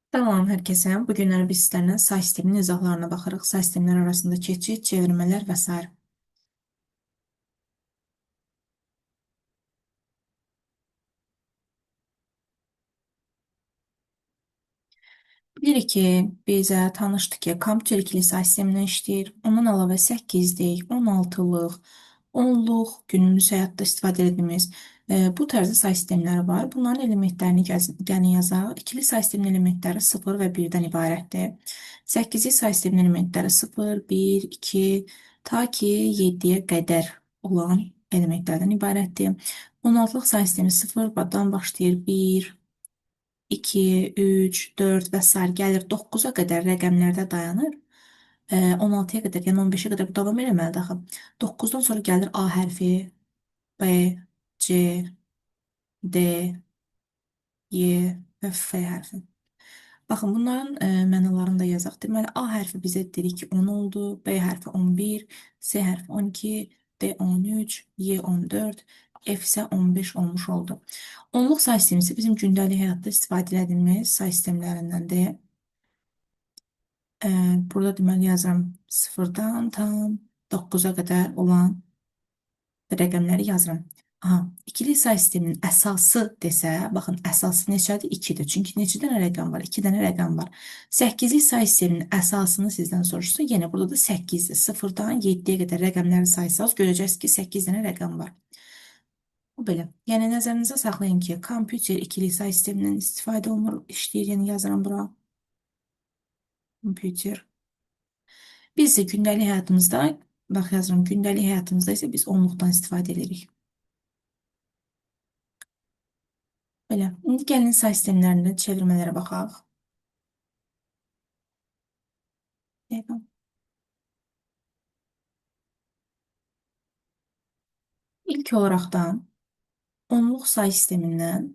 Salam hər kəsə. Bu günləri biz sizlərlə say sisteminin izahlarına baxırıq. Say sistemlər arasında keçid, çevirmələr və s. Bilirik ki, bizə tanışdır ki, kompüter ikili say sistemindən işləyir. Ondan əlavə 8-lik, 16-lıq, 10-luq günümüz həyatda istifadə etdiyimiz bu tərzdə say sistemləri var. Bunların elementlərini gəlin yazaq. İkili say sisteminin elementləri 0 və 1-dən ibarətdir. 8-lik say sisteminin elementləri 0, 1, 2, ta ki 7-yə qədər olan elementlərdən ibarətdir. 16-lıq say sistemi 0-dan başlayır. 1, 2, 3, 4 və s. gəlir 9-a qədər rəqəmlərdə dayanır. 16-ya qədər, yəni 15-ə qədər bu davam eləməlidir axı. 9-dan sonra gəlir A hərfi, B, C, D, Y və F hərfi. Baxın, bunların mənalarını da yazaq. Deməli, A hərfi bizə dedik ki 10 oldu, B hərfi 11, C hərfi 12, D 13, Y 14, F isə 15 olmuş oldu. Onluq say sistemi isə bizim gündəlik həyatda istifadə edilmiş say sistemlərindəndir. Burada deməli yazıram 0-dan tam 9-a qədər olan rəqəmləri yazıram. Aha, ikili say sisteminin əsası desə, baxın əsası neçədir? 2-dir. Çünki neçə dənə rəqəm var? 2 dənə rəqəm var. 8-lik say sisteminin əsasını sizdən soruşsa, yenə burada da 8-dir. 0-dan 7-yə qədər rəqəmləri saysanız, görəcəksiniz ki, 8 dənə rəqəm var. Bu belə. Yəni nəzərinizə saxlayın ki, kompüter ikili say sistemindən istifadə olunur, işləyir, yəni yazıram bura. Kompüter. Biz isə gündəlik həyatımızda, bax yazıram, gündəlik həyatımızda isə biz onluqdan istifadə edirik. Belə. İndi gəlin say sistemlərində çevirmələrə baxaq. İlk olaraqdan onluq say sistemindən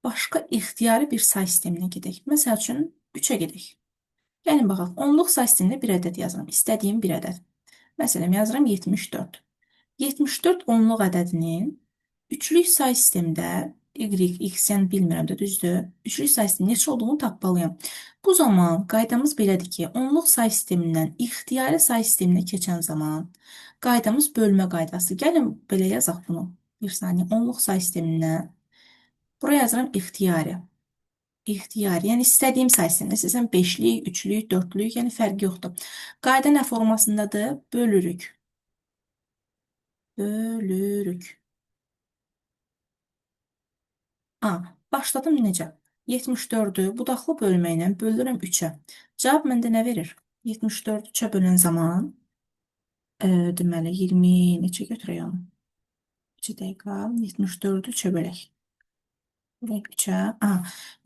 başqa ixtiyari bir say sisteminə gedək. Məsəl üçün 3-ə gedək. Gəlin baxaq, onluq say sistemində bir ədəd yazıram. İstədiyim bir ədəd. Məsələn, yazıram 74. 74 onluq ədədinin üçlük say sistemində y, x, yəni bilmirəm də düzdür. Üçlük say sistemi neçə olduğunu tapmalıyam. Bu zaman qaydamız belədir ki, onluq say sistemindən ixtiyari say sisteminə keçən zaman qaydamız bölmə qaydası. Gəlin belə yazaq bunu. Bir saniyə, onluq say sistemindən buraya yazıram ixtiyari. İxtiyari, yəni istədiyim say sistemində. İstəsəm 5-lik, 3-lük, 4-lük, yəni fərqi yoxdur. Qayda nə formasındadır? Bölürük. Bölürük. Başladım necə? 74-ü budaqlı bölməklə bölürəm 3-ə. Cavab məndə nə verir? 74 3-ə bölən zaman deməli 20 neçə götürək onu? 2 dəqiqə 74-ü 3-ə bölək. Bölək 3-ə.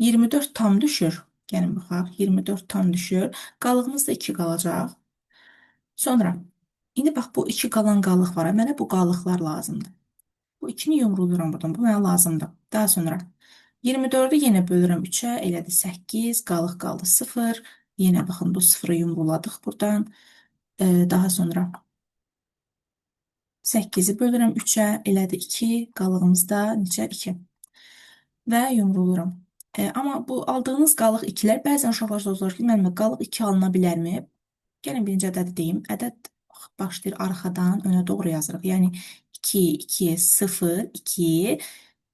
24 tam düşür. Gəlin baxaq. 24 tam düşür. Qalığımız da 2 qalacaq. Sonra indi bax bu 2 qalan qalıq var. Mənə bu qalıqlar lazımdır. Bu 2-ni yumruluram buradan. Bu mənə lazımdır. Daha sonra 24-ü yenə bölürəm 3-ə, elədi 8, qalıq qaldı 0. Yenə baxın bu 0-ı yumruladıq buradan. Daha sonra 8-i bölürəm 3-ə, elədi 2, qalığımızda neçə? 2. Və yumruluram. Amma bu aldığınız qalıq 2-lər bəzən uşaqlar soruşur ki, müəllimə qalıq 2 alına bilərmi? Gəlin birinci ədədi deyim. Ədəd başlayır arxadan önə doğru yazırıq. Yəni 2, 2, 0, 2,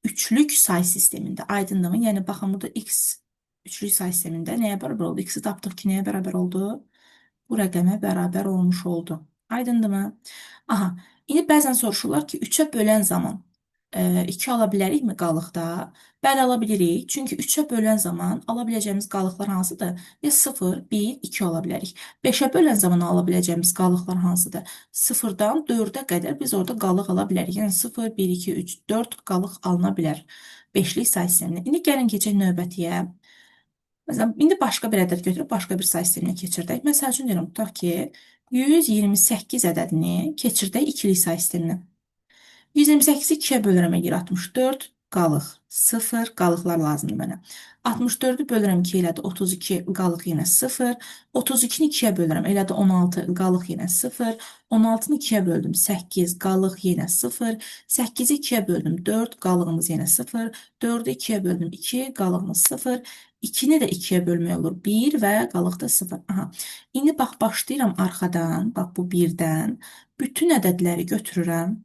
üçlük say sistemində. Aydındır mı? Yəni baxın burada x üçlük say sistemində nəyə bərabər oldu? X-i tapdıq ki, nəyə bərabər oldu? Bu rəqəmə bərabər olmuş oldu. Aydındır mı? Aha, indi bəzən soruşurlar ki, 3-ə bölən zaman 2 ala bilərikmi qalıqda? Bəli, ala bilirik. Çünki 3-ə bölən zaman ala biləcəyimiz qalıqlar hansıdır? Ya 0, 1, 2 ala bilərik. 5-ə bölən zaman ala biləcəyimiz qalıqlar hansıdır? 0-dan 4-ə qədər biz orada qalıq ala bilərik. Yəni 0, 1, 2, 3, 4 qalıq alına bilər. 5-lik say sistemində. İndi gəlin keçək növbətiyə. Məsələn, indi başqa bir ədəd götürüb başqa bir say sisteminə keçirdək. Məsəl üçün deyirəm, tutaq ki, 128 ədədini keçirdək ikilik say sisteminə. 128-i 2-yə bölürəm, eləyir 64. qalıq 0, qalıqlar lazımdır mənə. 64-ü bölürəm 2 elədi 32, qalıq yenə 0. 32-ni 2-yə bölürəm, elədi 16, qalıq yenə 0. 16-nı 2-yə böldüm 8, qalıq yenə 0. 8-i 2-yə böldüm 4, qalığımız yenə 0. 4-ü 2-yə böldüm 2, qalığımız 0. 2-ni də 2-yə bölmək olur 1 və qalıq da 0. Aha. İndi bax başlayıram arxadan, bax bu 1-dən. Bütün ədədləri götürürəm.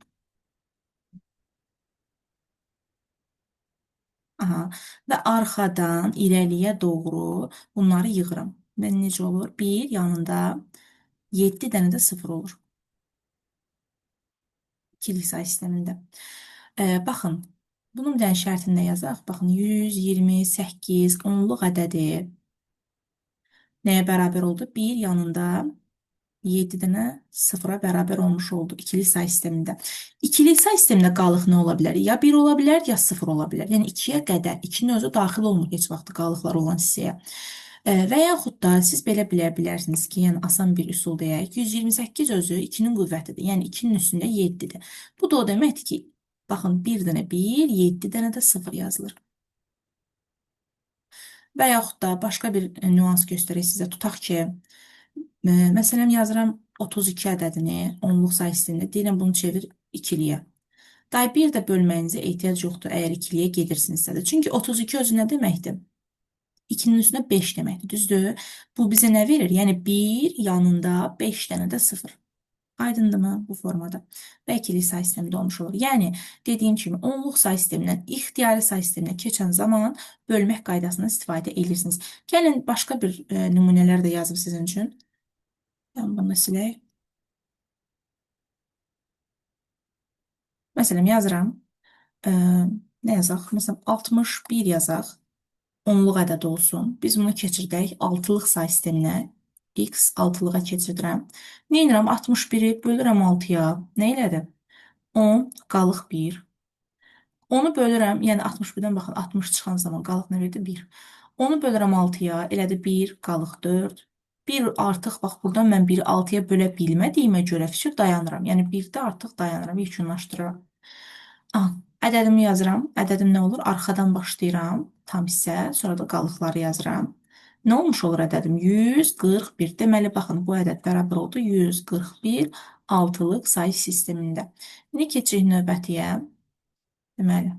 Aha. Və arxadan irəliyə doğru bunları yığıram. Və necə olur? 1 yanında 7 dənə də 0 olur. İkili say sistemində. Baxın, bunun bir dənə şərtində yazaq. Baxın, 128 onluq ədədi nəyə bərabər oldu? 1 yanında 7 dənə sıfıra bərabər olmuş oldu ikili say sistemində. İkili say sistemində qalıq nə ola bilər? Ya 1 ola bilər, ya 0 ola bilər. Yəni 2-yə qədər, 2-nin özü daxil olmur heç vaxt qalıqlar olan hissəyə. Və yaxud da siz belə bilə bilərsiniz ki, yəni asan bir üsul deyək, 128 özü 2-nin qüvvətidir. Yəni 2-nin üstündə 7-dir. Bu da o deməkdir ki, baxın 1 dənə 1, 7 dənə də 0 yazılır. Və yaxud da başqa bir nüans göstərək sizə. Tutaq ki, məsələn yazıram 32 ədədini onluq say sistemində. Deyirəm bunu çevir ikiliyə. Day bir də bölməyinizə ehtiyac yoxdur əgər ikiliyə gedirsinizsə də. Çünki 32 özü nə deməkdir? 2-nin üstünə 5 deməkdir, düzdür? Bu bizə nə verir? Yəni 1 yanında 5 dənə də 0. Aydındırmı bu formada? Və ikili say sistemində olmuş olur. Yəni, dediyim kimi, onluq say sistemindən ixtiyari say sisteminə keçən zaman bölmək qaydasından istifadə edirsiniz. Gəlin, başqa bir nümunələr də yazıb sizin üçün. Yəni, bunu silək. Məsələn, yazıram. Nə yazaq? Məsələn, 61 yazaq. Onluq ədəd olsun. Biz bunu keçirdək 6-lıq say sisteminə. X 6-lığa keçirdirəm. Nə edirəm? 61-i bölürəm 6-ya. Nə elədim? 10 qalıq 1. Onu bölürəm, yəni 61-dən baxın 60 çıxan zaman qalıq nə verdi? 1. Onu bölürəm 6-ya, elədi 1 qalıq 4. 1 artıq bax buradan mən 1-i 6-ya bölə bilmədiyimə görə fikir dayanıram. Yəni 1-də artıq dayanıram, yekunlaşdırıram. Ədədimi yazıram. Ədədim nə olur? Arxadan başlayıram. Tam hissə, sonra da qalıqları yazıram. Nə olmuş olur ədədim? 141. Deməli, baxın, bu ədəd bərabər oldu. 141 altılıq say sistemində. İndi keçirik növbətiyə. Deməli,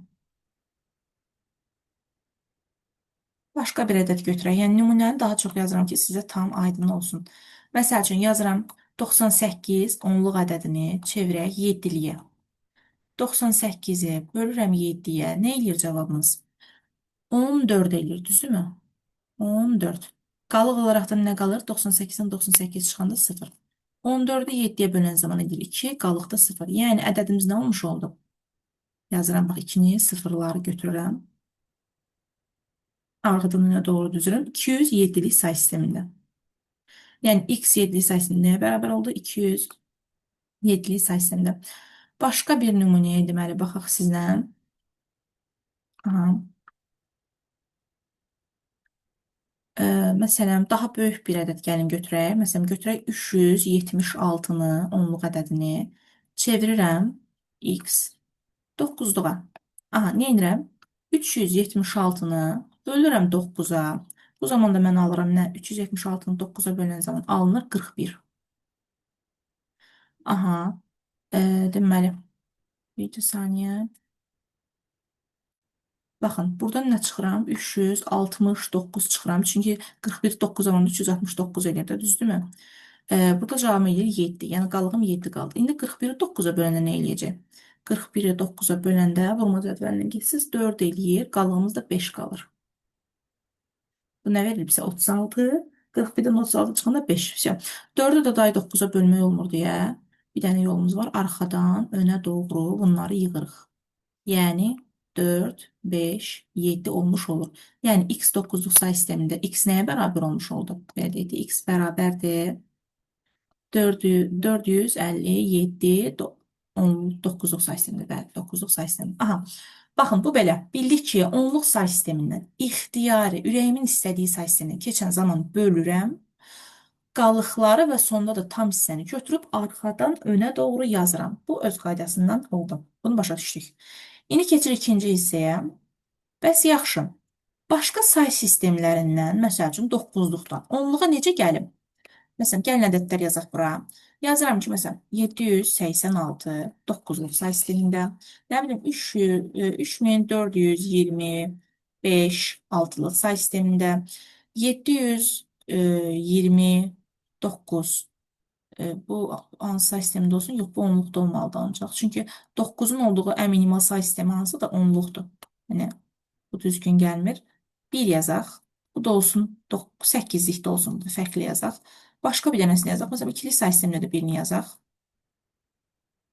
başqa bir ədəd götürək. Yəni, nümunəni daha çox yazıram ki, sizə tam aydın olsun. Məsəl üçün, yazıram 98 onluq ədədini çevirək 7-liyə. 98-i bölürəm 7-yə. Nə eləyir cavabımız? 14 eləyir, düzdürmü? 14. Qalıq olaraq da nə qalır? 98-dən 98 çıxanda 0. 14-ü 7-yə bölən zaman edir 2, qalıqda 0. Yəni, ədədimiz nə olmuş oldu? Yazıram, bax, 2-ni, sıfırları götürürəm. Arxadan önə doğru düzürəm. 207-lik say sistemində. Yəni, x 7-lik say sistemində nəyə bərabər oldu? 207-lik say sistemində. Başqa bir nümunəyə deməli, baxaq sizlə. Aha. Məsələn, daha böyük bir ədəd gəlin götürək. Məsələn, götürək 376-nı, onluq ədədini çevirirəm x 9-luğa. Aha, nə edirəm? 376-nı bölürəm 9-a. Bu zaman da mən alıram nə? 376-nı 9-a bölən zaman alınır 41. Aha, deməli, bir saniyə. Baxın, buradan nə çıxıram? 369 çıxıram. Çünki 41 9 olanda 369 edir də, düzdürmü? Burada cavabım edir 7. Yəni qalığım 7 qaldı. İndi 41-i 9-a böləndə nə eləyəcək? 41-i 9-a böləndə vurma cədvəlindən getsiniz 4 eləyir. Qalığımız da 5 qalır. Bu nə verir bizə? 36. 41-dən 36 çıxanda 5. 4-ü də day 9-a bölmək olmur deyə bir dənə yolumuz var. Arxadan önə doğru bunları yığırıq. Yəni 4, 5, 7 olmuş olur. Yəni x 9-luq say sistemində x nəyə bərabər olmuş oldu? Belə deyək, x bərabərdir 457 9-luq say sistemində. Bəli, 9-luq say sistemində. Aha, baxın, bu belə. Bildik ki, onluq say sistemindən ixtiyari, ürəyimin istədiyi say sistemindən keçən zaman bölürəm. Qalıqları və sonda da tam hissəni götürüb arxadan önə doğru yazıram. Bu öz qaydasından oldu. Bunu başa düşdük. İndi keçir ikinci hissəyə. Bəs yaxşı. Başqa say sistemlərindən, məsəl üçün 9-luqdan 10-luğa necə gəlim? Məsələn, gəlin ədədlər yazaq bura. Yazıram ki, məsələn, 786 9-luq say sistemində, nə bilim 3425 6-lıq say sistemində, 729 bu hansı say sistemində olsun? Yox, bu 10-luqda olmalıdır ancaq. Çünki 9-un olduğu ən minimal say sistemi hansı da 10-luqdur. Yəni bu düzgün gəlmir. 1 yazaq. Bu da olsun 8-likdə olsun. Fərqli yazaq. Başqa bir dənəsini yazaq. Məsələn, ikili say sistemində də birini yazaq.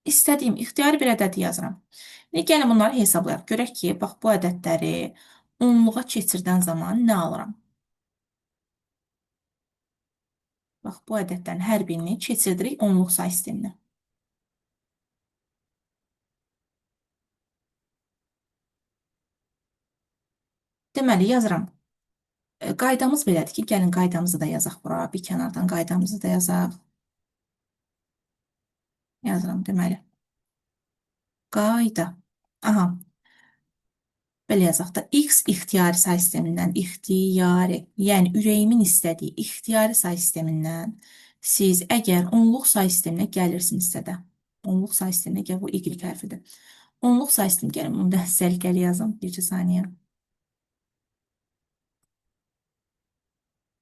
İstədiyim ixtiyari bir ədədi yazıram. İndi gəlin bunları hesablayaq. Görək ki, bax bu ədədləri 10-luğa keçirdən zaman nə alıram? Bax bu ədədlərin hər birini keçirdirik 10-luq say sisteminə. Deməli, yazıram. Qaydamız belədir ki, gəlin qaydamızı da yazaq bura. Bir kənardan qaydamızı da yazaq. Yazıram, deməli. Qayda. Aha, belə yazaq da. X ixtiyari say sistemindən, ixtiyari, yəni ürəyimin istədiyi ixtiyari say sistemindən siz əgər 10-luq say sisteminə gəlirsinizsə də, 10-luq say sisteminə gəl, bu Y hərfidir. 10-luq say sistemi, gəlin bunu da səliqəli yazım, bircə saniyə.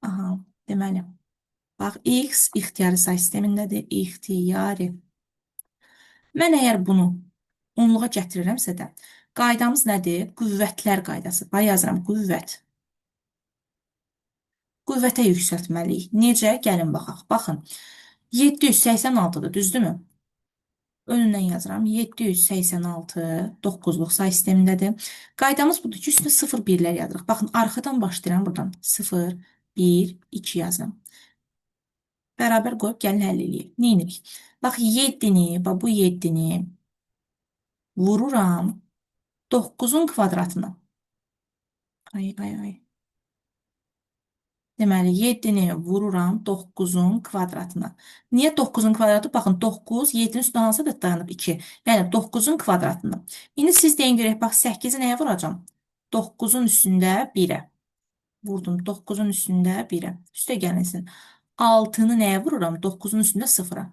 Aha, deməli. Bax, X ixtiyari say sistemindədir, ixtiyari. Mən əgər bunu 10-luğa gətirirəmsə də, qaydamız nədir? Qüvvətlər qaydası. Bax, yazıram, qüvvət. Qüvvətə yüksəltməliyik. Necə? Gəlin baxaq. Baxın, 786-dır, düzdürmü? Önündən yazıram. 786 9-luq say sistemindədir. Qaydamız budur ki, üstünə 0, 1-lər yazırıq. Baxın, arxadan başlayıram buradan. 0, 1, 2 yazıram. Bərabər qoyub gəlin həll eləyək. Nə edirik? Bax, 7-ni, bax bu 7-ni vururam 9-un kvadratına. Ay, ay, ay. Deməli, 7-ni vururam 9-un kvadratına. Niyə 9-un kvadratı? Baxın, 9, 7-nin üstündə hansı ədəd dayanıb? 2. Yəni, 9-un kvadratına. İndi siz deyin görək, bax, 8-i nəyə vuracam? 9-un üstündə 1-ə. Vurdum, 9-un üstündə 1-ə. Üstə gəlinsin. 6-nı nəyə vururam? 9-un üstündə 0-a.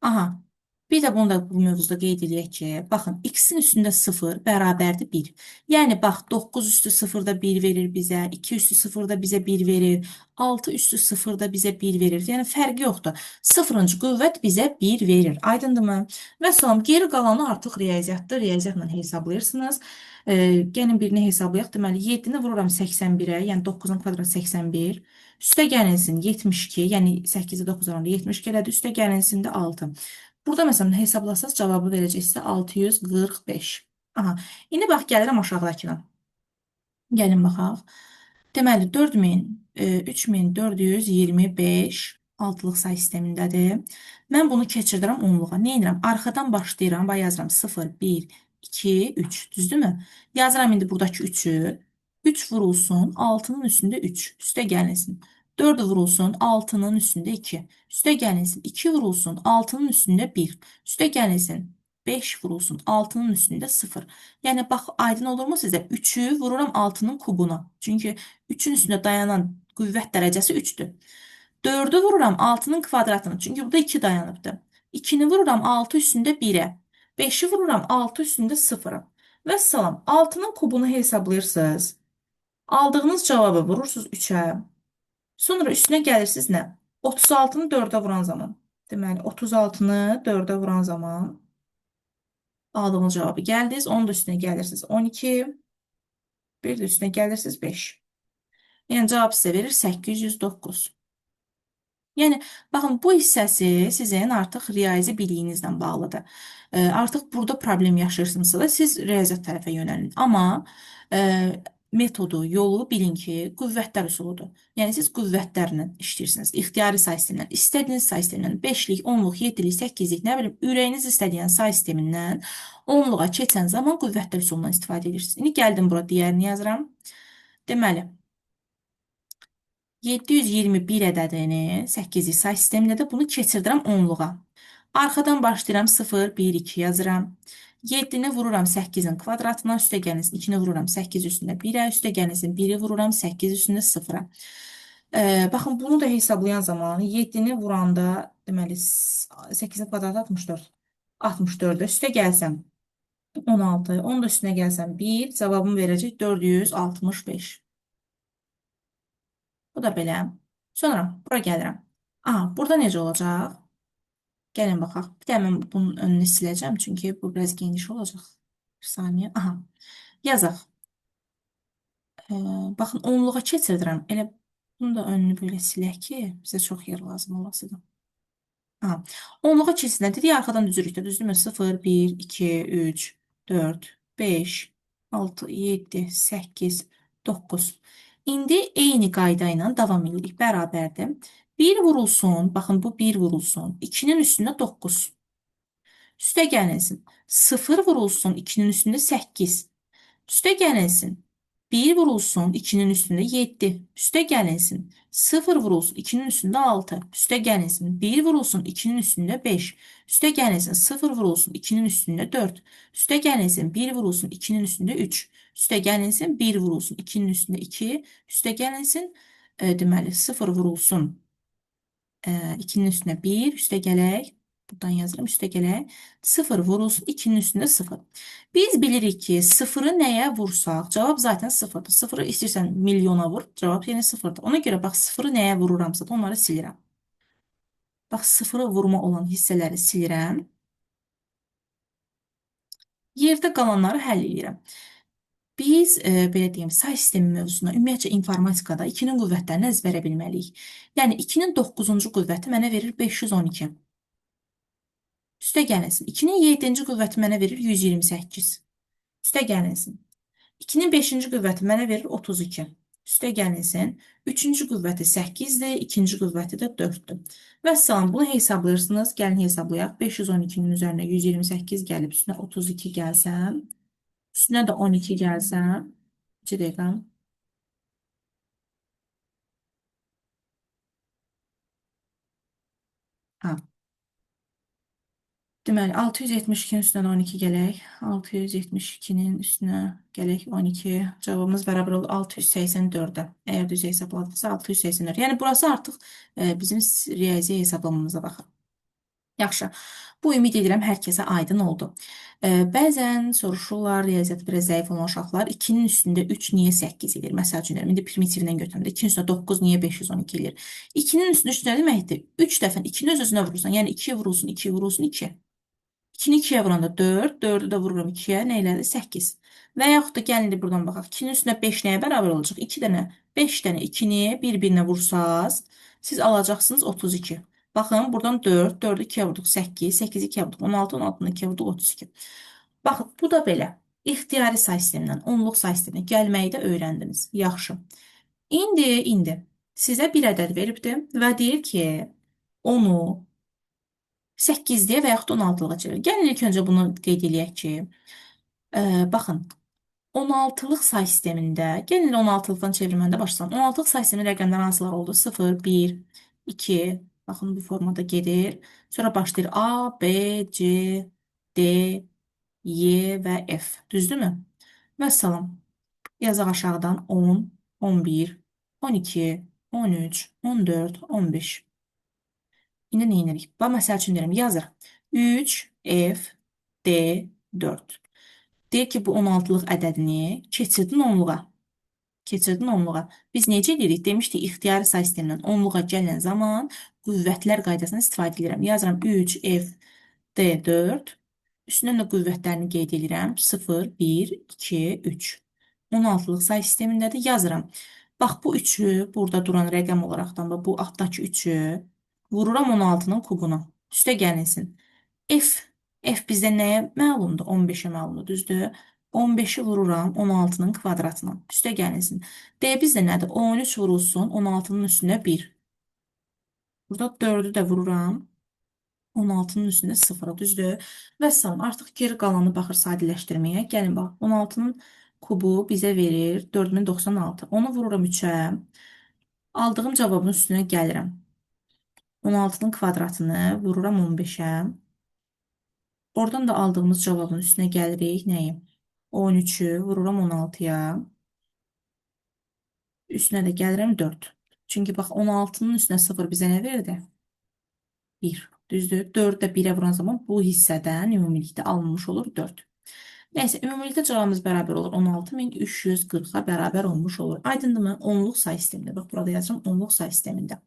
Aha. Bir də bunu da bu mövzuda qeyd edək ki, baxın, x-in üstündə 0 bərabərdir 1. Yəni, bax, 9 üstü 0-da 1 verir bizə, 2 üstü 0-da bizə 1 verir, 6 üstü 0-da bizə 1 verir. Yəni, fərqi yoxdur. 0-cı qüvvət bizə 1 verir. Aydındırmı? Və salam, geri qalanı artıq riyaziyyatdır. Riyaziyyatla hesablayırsınız. Gəlin birini hesablayaq. Deməli, 7-ni vururam 81-ə, yəni 9-un kvadratı 81. Üstə gəlinsin 72, yəni 8-i 9 oranında 72 elədi. Üstə gəlinsin də 6. Burada məsələn hesablasaz cavabı verəcəksə 645. Aha. İndi bax gəlirəm aşağıdakına. Gəlin baxaq. Deməli 4000, 3425 altlıq say sistemindədir. Mən bunu keçirdirəm 10-luğa. Nə edirəm? Arxadan başlayıram. Bax yazıram 0, 1, 2, 3. Düzdürmü? Yazıram indi buradakı 3-ü. 3 vurulsun 6-nın üstündə 3. Üstə gəlinsin. 4 vurulsun 6-nın üstündə 2. Üstə gəlinsin. 2 vurulsun 6-nın üstündə 1. Üstə gəlinsin. 5 vurulsun 6-nın üstündə 0. Yəni, bax, aydın olurmu sizə? 3-ü vururam 6-nın kubuna. Çünki 3-ün üstündə dayanan qüvvət dərəcəsi 3-dür. 4-ü vururam 6-nın kvadratına. Çünki burada 2 dayanıbdır. 2-ni vururam 6 üstündə 1-ə. 5-i vururam 6 üstündə 0-a. Və salam, 6-nın kubunu hesablayırsınız. Aldığınız cavabı vurursunuz 3-ə. Sonra üstünə gəlirsiniz nə? 36-nı 4-ə vuran zaman. Deməli, 36-nı 4-ə vuran zaman aldığınız cavabı gəldiniz. Onun da üstünə gəlirsiniz 12. Bir də üstünə gəlirsiniz 5. Yəni, cavab sizə verir 809. Yəni, baxın, bu hissəsi sizin artıq riyazi biliyinizlə bağlıdır. Artıq burada problem yaşayırsınızsa da siz riyaziyyat tərəfə yönəlin. Amma metodu, yolu bilin ki, qüvvətlər üsuludur. Yəni, siz qüvvətlərlə işləyirsiniz. İxtiyari say sistemindən, istədiyiniz say sistemindən 5-lik, 10-luq, 7-lik, 8-lik, nə bilim, ürəyiniz istədiyin say sistemindən 10-luğa keçən zaman qüvvətlər üsulundan istifadə edirsiniz. İndi gəldim bura, digərini yazıram. Deməli, 721 ədədini 8-lik say sistemində də bunu keçirdirəm 10-luğa. Arxadan başlayıram 0, 1, 2 yazıram. 7-ni vururam 8-in kvadratına, üstə gəlsin 2-ni vururam 8 üstündə 1-ə, üstə gəlsin 1-i vururam 8 üstündə 0-a. Baxın, bunu da hesablayan zaman 7-ni vuranda, deməli, 8-in kvadratı 64. 64-ə üstə gəlsəm 16, onun da üstünə gəlsəm 1, cavabım verəcək 465. Bu da belə. Sonra bura gəlirəm. Aha, burada necə olacaq? Gəlin baxaq. Bir də mən bunun önünü siləcəm, çünki bu biraz geniş olacaq. Bir saniyə. Aha. Yazaq. Baxın, onluğa keçirdirəm. Elə bunu da önünü belə silək ki, bizə çox yer lazım olasıdır. Aha. Onluğa keçirdən dedik, arxadan düzürük də. Düzdürmü? 0, 1, 2, 3, 4, 5, 6, 7, 8, 9. İndi eyni qayda ilə davam edirik. Bərabərdir. 1 vurulsun. Baxın, bu 1 vurulsun. 2-nin üstündə 9. Üstə gəlsin. 0 vurulsun 2-nin üstündə 8. Üstə gəlsin. 1 vurulsun 2-nin üstündə 7. Üstə gəlsin. 0 vurulsun 2-nin üstündə 6. Üstə gəlsin. 1 vurulsun 2-nin üstündə 5. Üstə gəlsin. 0 vurulsun 2-nin üstündə 4. Üstə gəlsin. 1 vurulsun 2-nin üstündə 3. Üstə gəlsin. 1 vurulsun 2-nin üstündə 2. Üstə gəlsin. Deməli 0 vurulsun 2-nin üstünə 1, üstə gələk. Buradan yazıram, üstə gələk. 0 vurulsun 2-nin üstündə 0. Biz bilirik ki, 0-ı nəyə vursaq, cavab zaten 0-dır. 0-ı istəyirsən milyona vur, cavab yenə 0-dır. Ona görə bax, 0-ı nəyə vururamsa da onları silirəm. Bax, 0-ı vurma olan hissələri silirəm. Yerdə qalanları həll edirəm. Biz, belə deyim, say sistemi mövzusuna, ümumiyyətcə informatikada 2-nin qüvvətlərini əzbərə bilməliyik. Yəni, 2-nin 9-cu qüvvəti mənə verir 512. Üstə gəlsin. 2-nin 7-ci qüvvəti mənə verir 128. Üstə gəlsin. 2-nin 5-ci qüvvəti mənə verir 32. Üstə gəlsin. 3-cü qüvvəti 8-dir, 2-ci qüvvəti də 4-dür. Vəssalam, bunu hesablayırsınız. Gəlin hesablayaq. 512-nin üzərinə 128 gəlib, üstünə 32 gəlsəm, üstünə də 12 gəlsəm, 2 dəqiqəm. Ha, deməli, 672-nin üstünə 12 gələk. 672-nin üstünə gələk 12. Cavabımız bərabər olur 684-ə. Əgər düz hesabladıqsa 684. Yəni, burası artıq bizim riyazi hesablamamıza baxır. Yaxşı. Bu ümid edirəm hər kəsə aydın oldu. Bəzən soruşurlar, riyaziyyatı biraz zəif olan uşaqlar 2-nin üstündə 3 niyə 8 edir? Məsəl üçün, indi primitivdən götürəndə 2-nin üstündə 9 niyə 512 edir? 2-nin üstündə 3 nə deməkdir? 3 dəfə 2-ni öz-özünə vurursan. Yəni 2 vurulsun, 2 vurulsun, 2. 2-ni 2-yə vuranda 4, 4-ü də vururam 2-yə, nə elədi? 8. Və yaxud da gəlin də buradan baxaq. 2-nin üstünə 5 nəyə bərabər olacaq? 2 dənə, 5 dənə 2-ni bir-birinə vursaz, siz alacaqsınız 32. Baxın, buradan 4, 4-ü 2-yə vurduq 8, 8-i 2-yə vurduq 16, 16-nı 2-yə vurduq 32. Baxın, bu da belə. İxtiyari say sistemindən, onluq say sisteminə gəlməyi də öyrəndiniz. Yaxşı. İndi sizə bir ədəd veribdir və deyir ki, onu 8-liyə və yaxud 16-lığa çevir. Gəlin ilk öncə bunu qeyd eləyək ki, baxın, 16-lıq say sistemində, gəlin 16-lıqdan çevirməndə başlayalım. 16-lıq say sisteminin rəqəmlər hansılar oldu? 0, 1, 2, baxın bu formada gedir. Sonra başlayır A, B, C, D, Y və F. Düzdürmü? Vəssalam. Yazaq aşağıdan 10, 11, 12, 13, 14, 15. İndi nə edirik? Bax, məsəl üçün deyirəm, yazır. 3, F, D, 4. Deyir ki, bu 16-lıq ədədini keçirdin onluğa. Keçirdin onluğa. Biz necə edirik? Demişdik, ixtiyari say sistemindən onluğa gələn zaman qüvvətlər qaydasını istifadə edirəm. Yazıram 3, F, D, 4. Üstündən də qüvvətlərini qeyd edirəm. 0, 1, 2, 3. 16-lıq say sistemindədir. Yazıram. Bax, bu 3-ü burada duran rəqəm olaraqdan da bu altdakı 3-ü vururam 16-nın kubuna. Üstə gəlsin. F. F bizdə nəyə məlumdur? 15-ə məlumdur, düzdür? 15-i vururam 16-nın kvadratına. Üstə gəlsin. D bizdə nədir? 13 vurulsun 16-nın üstünə 1. Burada 4-ü də vururam 16-nın üstündə 0-a, düzdür? Vəssalam, artıq geri qalanı baxır sadələşdirməyə. Gəlin bax, 16-nın kubu bizə verir 4096. Onu vururam 3-ə. Aldığım cavabın üstünə gəlirəm. 16-nın kvadratını vururam 15-ə. Oradan da aldığımız cavabın üstünə gəlirik. Nəyi? 13'ü vururam 16'ya. Üstünə də gəlirəm 4. Çünki bax 16'nın üstünə 0 bizə nə verdi? 1. Düzdür? 4 də 1'ə vuran zaman bu hissədən ümumilikdə alınmış olur 4. Nəysə, ümumilikdə cavabımız bərabər olur. 16.340'a bərabər olmuş olur. Aydındırmı? Onluq say sistemində. Bax, burada yazıram onluq say sistemində.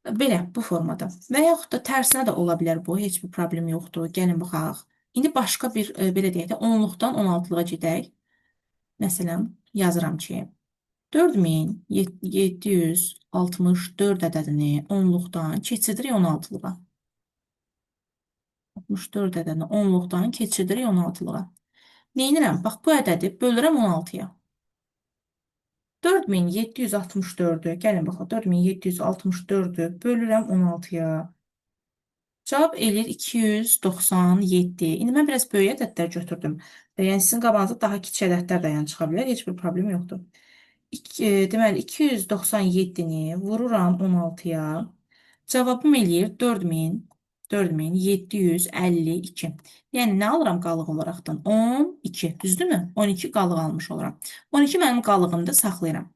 Belə, bu formada. Və yaxud da tərsinə də ola bilər bu. Heç bir problem yoxdur. Gəlin baxaq. İndi başqa bir, belə deyək də, onluqdan 16'lığa gedək. Məsələn, yazıram ki, 4764 ədədini onluqdan keçirdirik 16'lığa. 64 ədədini onluqdan keçirdirik 16'lığa. Neynirəm? Bax, bu ədədi bölürəm 16'ya. 4764'ü, gəlin baxaq, 4764'ü bölürəm 16'ya. Cavab eləyir 297. İndi mən biraz böyük ədədlər götürdüm. Yəni sizin qabağınızda daha kiçik ədədlər də yəni çıxa bilər. Heç bir problem yoxdur. Deməli 297'ni vururam 16'ya. Cavabım eləyir 4752. Yəni nə alıram qalıq olaraqdan? 12. Düzdürmü? 12 qalıq almış oluram. 12 mənim qalığımda saxlayıram.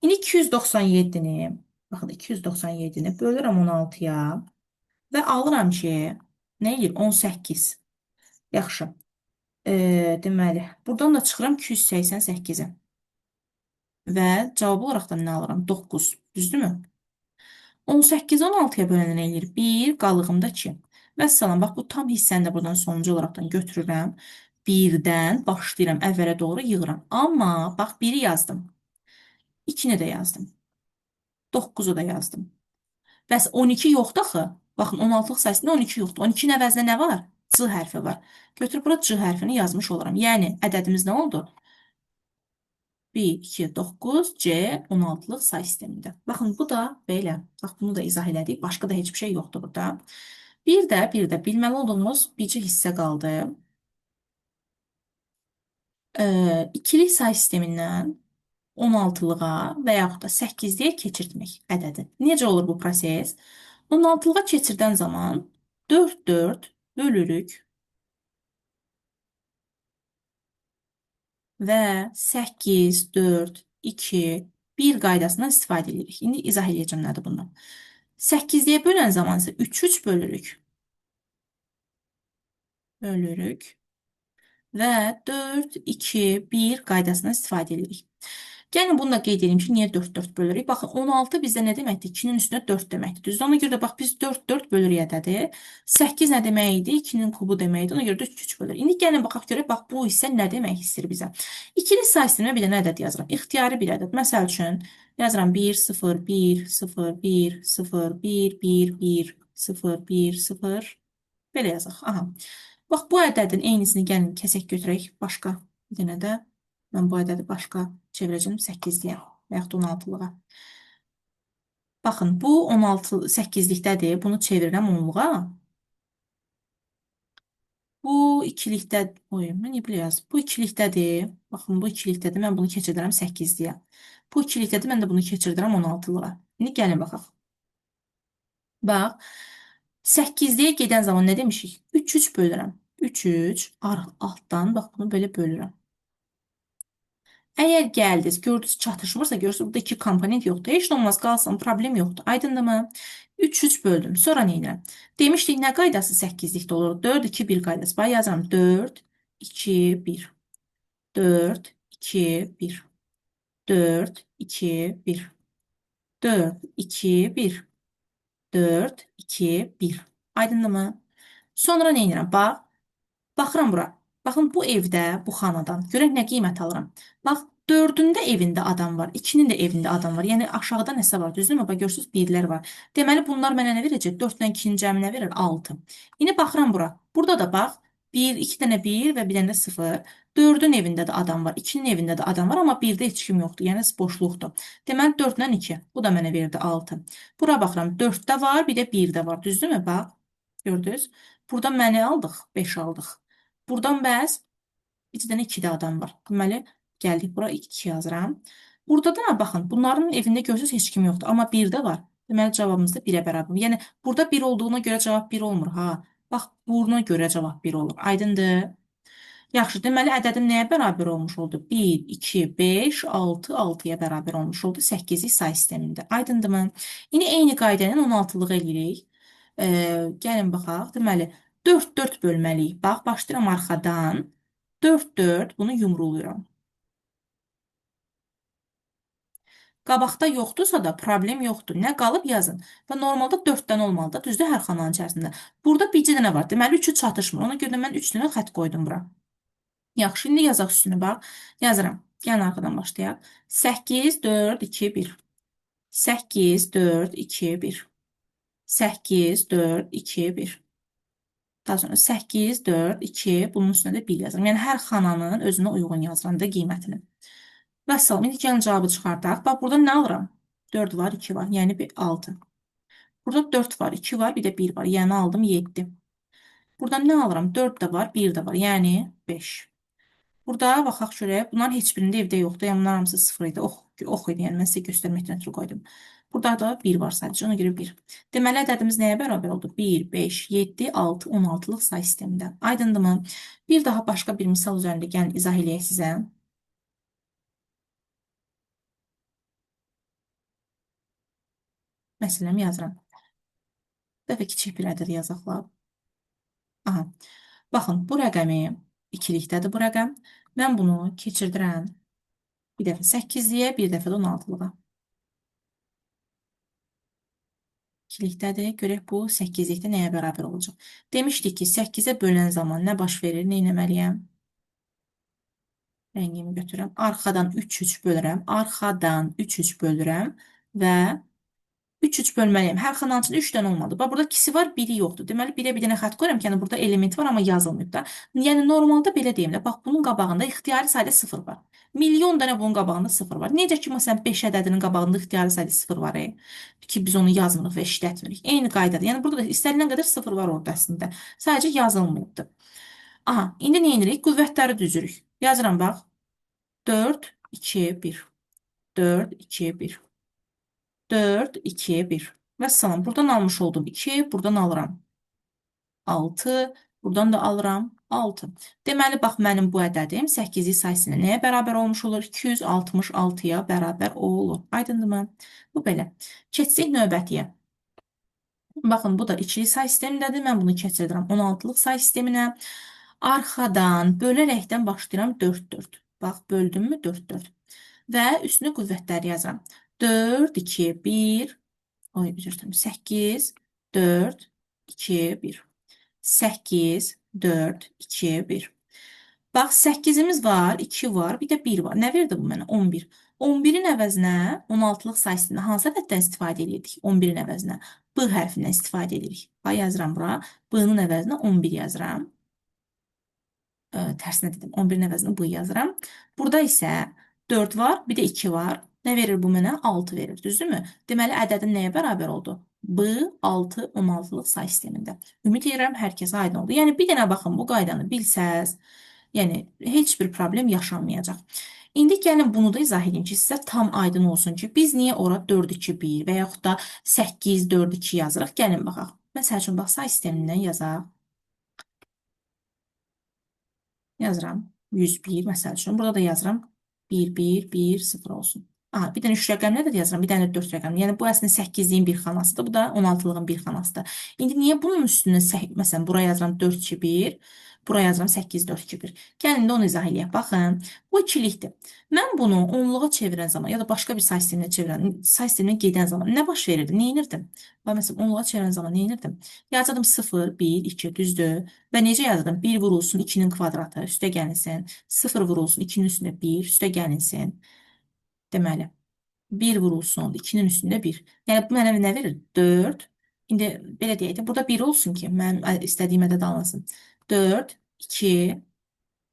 İndi 297'ni, baxın 297'ni bölürəm 16'ya. Və alıram ki, nə eləyir? 18. Yaxşı. Deməli, buradan da çıxıram 288'i. Və cavab olaraqdan nə alıram? 9. Düzdürmü? 18 16'ya bölənə nə eləyir? 1, qalığımda 2. Vəssalam, bax bu tam hissəni də buradan sonuncu olaraqdan götürürəm. 1'dən başlayıram, əvvələ doğru yığıram. Amma bax 1'i yazdım. 2'ni də yazdım. 9'u da yazdım. Bəs 12 yoxdur axı. Baxın 16'lıq səsində 12 yoxdur. 12'nin əvəzinə nə var? C hərfi var. Götürüb bura C hərfini yazmış oluram. Yəni ədədimiz nə oldu? 1, 2, 9, C 16'lıq say sistemində. Baxın bu da belə. Bax bunu da izah elədik. Başqa da heç bir şey yoxdur burada. Bir də bilməli olduğumuz bircə hissə qaldı. İkilik say sistemindən 16'lığa və yaxud da 8'liyə keçirtmək ədədi. Necə olur bu proses? 16'lığa keçirdən zaman 4 bölürük və 8, 4, 2, 1 qaydasından istifadə edirik. İndi izah edəcəm nədir bundan. 8'liyə bölən zaman isə 3 bölürük. Və 4, 2, 1 qaydasından istifadə edirik. Gəlin bunu da qeyd edeyim ki, niyə 4 bölürük? Baxın, 16 bizdə nə deməkdir? 2'nin üstünə 4 deməkdir. Düzdür? Ona görə də bax, biz 4 bölürük ədədi. 8 nə demək idi? 2'nin kubu deməkdir. Ona görə də 3 bölürük. İndi gəlin baxaq görək, bax, bu hissə nə demək istəyir bizə? İkili say sistemə bir dənə ədəd yazıram. İxtiyari bir ədəd. Məsəl üçün, yazıram 1, 0, 1, 0, 1, 0, 1, 1, 1, 0, 1, 0. Belə yazaq. Aha. Bax, bu ədədin eynisini gəlin kəsək götürək. Başqa bir dənə də mən bu ədədi başqa çevirəcəm 8'liyə və yaxud 16'lığa. Baxın, bu 16, 8'likdədir. Bunu çevirirəm 10'luğa. Bu ikilikdə, mən niyə belə yazdım? Bu ikilikdədir. Baxın, bu ikilikdədir. Mən bunu keçirdirəm 8'liyə. Bu ikilikdədir. Mən də bunu keçirdirəm 16'lığa. İndi gəlin baxaq. Bax, 8'liyə gedən zaman nə demişik? 3 bölürəm. 3 altdan, bax, bunu belə bölürəm. Əgər gəldiniz, gördünüz çatışmırsa, görürsünüz burada 2 komponent yoxdur. Heç nə olmaz, qalsın, problem yoxdur. Aydındır mı? 3 böldüm. Sonra nə edirəm? Demişdik, nə qaydası 8'likdə olur? 4, 2, 1 qaydası. Bax, yazıram. 4, 2, 1. 4, 2, 1. 4, 2, 1. 4, 2, 1. 4, 2, 1. Aydındır mı? Sonra nə edirəm? Bax, baxıram bura. Baxın, bu evdə, bu xanadan. Görək nə qiymət alıram. Bax, 4'ün də evində adam var. 2'nin də evində adam var. Yəni aşağıda nəsə var. Düzdürmü? Bax, görürsünüz, 1'lər var. Deməli, bunlar mənə nə verəcək? 4 ilə 2'nin cəmi nə verir? 6. İndi baxıram bura. Burada da bax, 1, 2 dənə 1 və bir dənə də 0. 4'ün evində də adam var. 2'nin evində də adam var. Amma 1'də heç kim yoxdur. Yəni boşluqdur. Deməli, 4 ilə 2. Bu da mənə verdi 6. Bura baxıram. 4'də var. Bir də 1'də var. Düzdürmü? Bax, gördünüz? Buradan mənə aldıq. 5 aldıq. Buradan bəs bir dənə 2 də adam var. Deməli, gəldik bura 2 yazıram. Burada da baxın, bunların evində görürsünüz heç kim yoxdur. Amma 1 də var. Deməli, cavabımız da 1'ə bərabər. Yəni, burada 1 olduğuna görə cavab 1 olmur. Ha. Bax, buna görə cavab 1 olur. Aydındır? Yaxşı, deməli ədədim nəyə bərabər olmuş oldu? 1, 2, 5, 6, 6-ya bərabər olmuş oldu 8-lik say sistemində. Aydındırmı? İndi eyni qayda ilə 16-lıq eləyirik. Gəlin baxaq. Deməli, 4, 4 bölməliyik. Bax, başlayıram arxadan. 4, 4, bunu yumrulayıram. Qabaqda yoxdursa da problem yoxdur. Nə qalıb yazın. Və normalda 4-dən olmalıdır, düzdür, hər xananın içərisində. Burada bircə dənə var. Deməli 3-ü çatışmır. Ona görə də mən 3 dənə xətt qoydum bura. Yaxşı, indi yazaq üstünü bax. Yazıram. Gəlin arxadan başlayaq. 8, 4, 2, 1. 8, 4, 2, 1. 8, 4, 2, 1. Daha sonra 8, 4, 2, bunun üstünə də 1 yazıram. Yəni hər xananın özünə uyğun yazıram da qiymətini. Vəssalam, indi gəlin cavabı çıxardaq. Bax, burada nə alıram? 4 var, 2 var, yəni 6. Burada 4 var, 2 var, bir də 1 var, yəni aldım 7. Burada nə alıram? 4 də var, 1 də var, yəni 5. Burada baxaq görək, bunların heç birində evdə yoxdur. Yəni bunlar hamısı 0 idi, ox idi. Yəni mən sizə göstərməkdən ötürü qoydum. Burada da 1 var sadəcə, ona görə 1. Deməli ədədimiz nəyə bərabər oldu? 1, 5, 7, 6, 16-lıq say sistemində. Aydındırmı? Bir daha başqa bir misal üzərində gəlin izah eləyək sizə. Məsələn, yazıram. Bir dəfə kiçik bir ədəd yazaqlar. Aha. Baxın, bu rəqəmi ikilikdədir bu rəqəm. Mən bunu keçirdirəm. Bir dəfə 8-liyə, bir dəfə də 16-lığa. İkilikdədir. Görək bu 8-likdə nəyə bərabər olacaq? Demişdik ki, 8-ə bölən zaman nə baş verir? Nə etməliyəm? Rəngimi götürürəm. Arxadan 3-3 bölürəm. Arxadan 3-3 bölürəm və 3-3 bölməliyəm. Hər xananın içində 3 dənə olmalı. Bax, burada ikisi var, biri yoxdur. Deməli, birə bir dənə xətt qoyuram ki, yəni burada element var, amma yazılmayıb da. Yəni, normalda belə deyim də, bax, bunun qabağında ixtiyari sayda 0 var. Milyon dənə bunun qabağında 0 var. Necə ki, məsələn, 5 ədədinin qabağında ixtiyari sayda 0 var, ki, biz onu yazmırıq və işlətmirik. Eyni qaydadır. Yəni, burada da istənilən qədər 0 var orada əslində. Sadəcə yazılmayıbdır. Aha, indi nə edirik? Qüvvətləri düzürük. Yazıram, bax. 4, 2, 1. 4, 2, 1. 4, 2, 1. Vəssalam. Buradan almış oldum 2. Buradan alıram 6. Buradan da alıram 6. Deməli, bax, mənim bu ədədim 8-lik sayısına nəyə bərabər olmuş olur? 266-ya bərabər olur. Aydındırmı? Bu belə. Keçsək növbətiyə. Baxın, bu da ikilik say sistemindədir. Mən bunu keçirdirəm 16-lıq say sisteminə. Arxadan bölərəkdən başlayıram 4, 4. Bax, böldümmü? 4, 4. Və üstünə qüvvətləri yazıram. 4, 2, 1. Oy, üzr istəyirəm. 8, 4, 2, 1. 8, 4, 2, 1. Bax, 8-imiz var, 2 var, bir də 1 var. Nə verdi bu mənə? 11. 11-in əvəzinə 16-lıq sayısında hansı ədəddən istifadə edirdik? 11-in əvəzinə B hərfindən istifadə edirik. Bax, yazıram bura. B-nin əvəzinə 11 yazıram. Tərsinə dedim. 11-in əvəzinə B yazıram. Burada isə 4 var, bir də 2 var. Nə verir bu mənə? 6 verir, düzdürmü? Deməli, ədədin nəyə bərabər oldu? B 6, 16-lıq say sistemində. Ümid edirəm, hər kəsə aydın oldu. Yəni, bir dənə baxın, bu qaydanı bilsəz, yəni, heç bir problem yaşanmayacaq. İndi gəlin bunu da izah edin ki, sizə tam aydın olsun ki, biz niyə ora 4, 2, 1 və yaxud da 8, 4, 2 yazırıq? Gəlin baxaq. Məsəl üçün, bax, say sistemindən yazaq. Yazıram 101 məsəl üçün. Burada da yazıram 1, 1, 1, 0 olsun. Aha, bir dənə 3 rəqəmlə də yazıram, bir dənə 4 rəqəmlə. Yəni, bu əslində 8-liyin bir xanasıdır, bu da 16-lığın bir xanasıdır. İndi niyə bunun üstünə, məsələn, buraya yazıram 4, 2, 1, buraya yazıram 8, 4, 2, 1. Gəlin də onu izah eləyək. Baxın, bu ikilikdir. Mən bunu onluğa çevirən zaman, ya da başqa bir say sisteminə çevirən, say sisteminə gedən zaman nə baş verirdi, nə inirdim? Bax, məsələn, onluğa çevirən zaman nə inirdim? Yazırdım 0, 1, 2, düzdür. Və necə yazırdım? 1 vurulsun 2-nin kvadratı, üstə gəlinsin. 0 vurulsun 2-nin üstünə 1, üstə gəlinsin. Deməli, 1 vurulsun 2-nin üstündə 1. Yəni, bu mənə nə verir? 4. İndi, belə deyək də, burada 1 olsun ki, mənim istədiyim ədəd alınsın. 4, 2,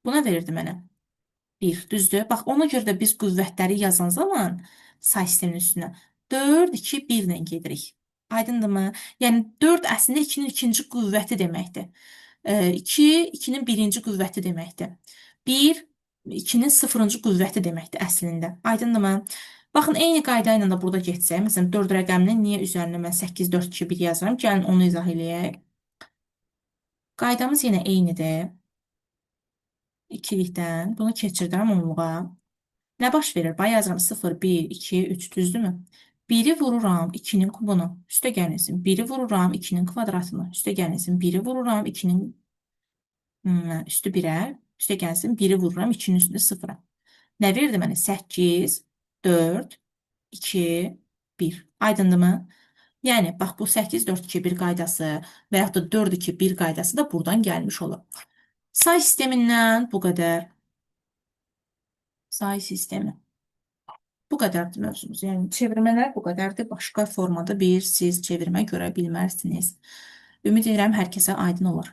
buna verirdi mənə. 1, düzdür? Bax, ona görə də biz qüvvətləri yazan zaman say sisteminin üstünə 4, 2, 1 ilə gedirik. Aydındırmı? Yəni, 4 əslində 2-nin ikinci qüvvəti deməkdir. 2, 2-nin birinci qüvvəti deməkdir. 1, 2-nin sıfırıncı qüvvəti deməkdir əslində. Aydındırmı? Baxın, eyni qayda ilə də burada geçsək, məsələn, 4 rəqəminin niyə üzərinə mən 8, 4, 2, 1 yazıram? Gəlin onu izah eləyək. Qaydamız yenə eynidir. İkilikdən bunu keçirdirəm onluğa. Nə baş verir? Bayaq yazıram 0, 1, 2, 3, düzdürmü? 1-i vururam 2-nin kubunu, üstə gəlsin. 1-i vururam 2-nin kvadratını, üstə gəlsin. 1-i vururam 2-nin üstü 1-ə, üstə gəlsin. 1-i vururam 2-nin üstündə 0-a. Nə verdi mənə? 8, 4, 2, 1. Aydındırmı? Yəni, bax, bu 8, 4, 2, 1 qaydası və yaxud da 4, 2, 1 qaydası da buradan gəlmiş olur. Say sistemindən bu qədər. Say sistemi. Bu qədərdir mövzumuz. Yəni, çevirmələr bu qədərdir. Başqa formada bir siz çevirmə görə bilmərsiniz. Ümid edirəm, hər kəsə aydın olur.